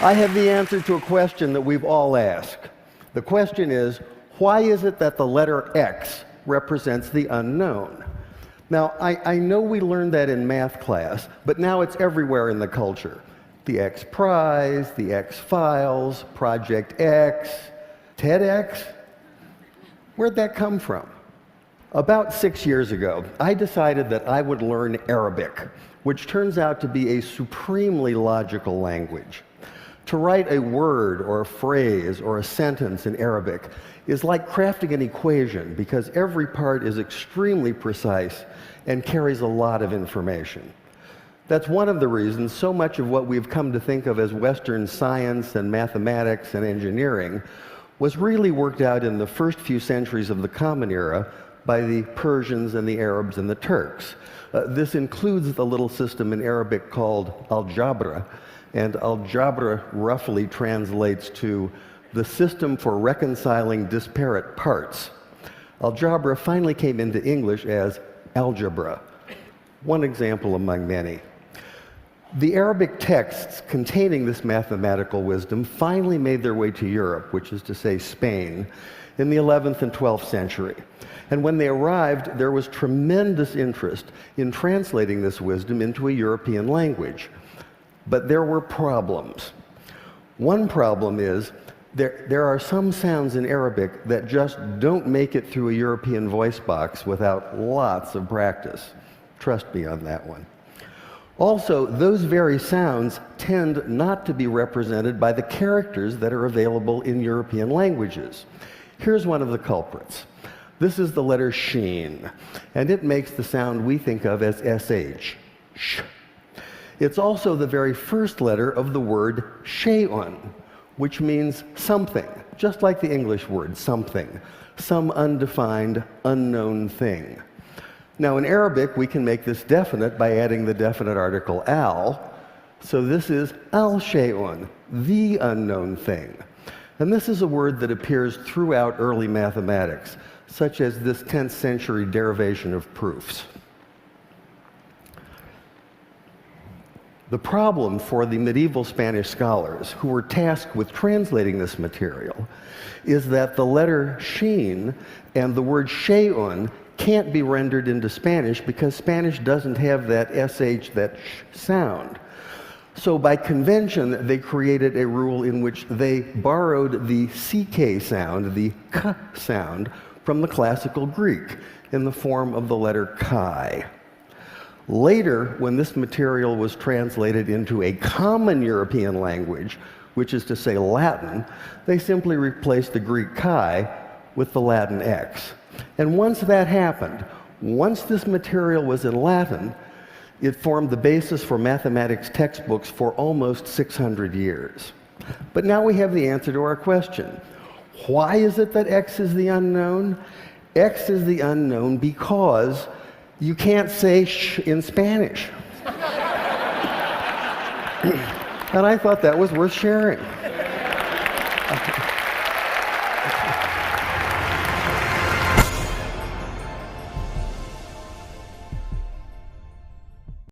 I have the answer to a question that we've all asked. The question is, why is it that the letter X represents the unknown? Now, I know we learned that in math class, but now it's everywhere in the culture. The X Prize, the X Files, Project X, TEDx. Where'd that come from? About 6 years ago, I decided that I would learn Arabic, which turns out to be a supremely logical language. To write a word or a phrase or a sentence in Arabic is like crafting an equation because every part is extremely precise and carries a lot of information. That's one of the reasons so much of what we've come to think of as Western science and mathematics and engineering was really worked out in the first few centuries of the Common Era by the Persians and the Arabs and the Turks. This includes the little system in Arabic called algebra, and algebra roughly translates to the system for reconciling disparate parts. Algebra finally came into English as algebra, one example among many. The Arabic texts containing this mathematical wisdom finally made their way to Europe, which is to say Spain, in the 11th and 12th century. And when they arrived, there was tremendous interest in translating this wisdom into a European language. But there were problems. One problem is there are some sounds in Arabic that just don't make it through a European voice box without lots of practice. Trust me on that one. Also, those very sounds tend not to be represented by the characters that are available in European languages. Here's one of the culprits. This is the letter sheen, and it makes the sound we think of as sh. Sh. It's also the very first letter of the word shay'un, which means something, just like the English word something, some undefined, unknown thing. Now, in Arabic, we can make this definite by adding the definite article al, so this is al-shay'un, the unknown thing. And this is a word that appears throughout early mathematics, such as this 10th century derivation of proofs. The problem for the medieval Spanish scholars who were tasked with translating this material is that the letter sheen and the word shay'un can't be rendered into Spanish because Spanish doesn't have that sh, that sh sound. So by convention, they created a rule in which they borrowed the ck sound, the k sound, from the classical Greek in the form of the letter chi. Later, when this material was translated into a common European language, which is to say Latin, they simply replaced the Greek chi with the Latin x. And once that happened, once this material was in Latin, it formed the basis for mathematics textbooks for almost 600 years. But now we have the answer to our question. Why is it that x is the unknown? X is the unknown because you can't say sh in Spanish. And I thought that was worth sharing.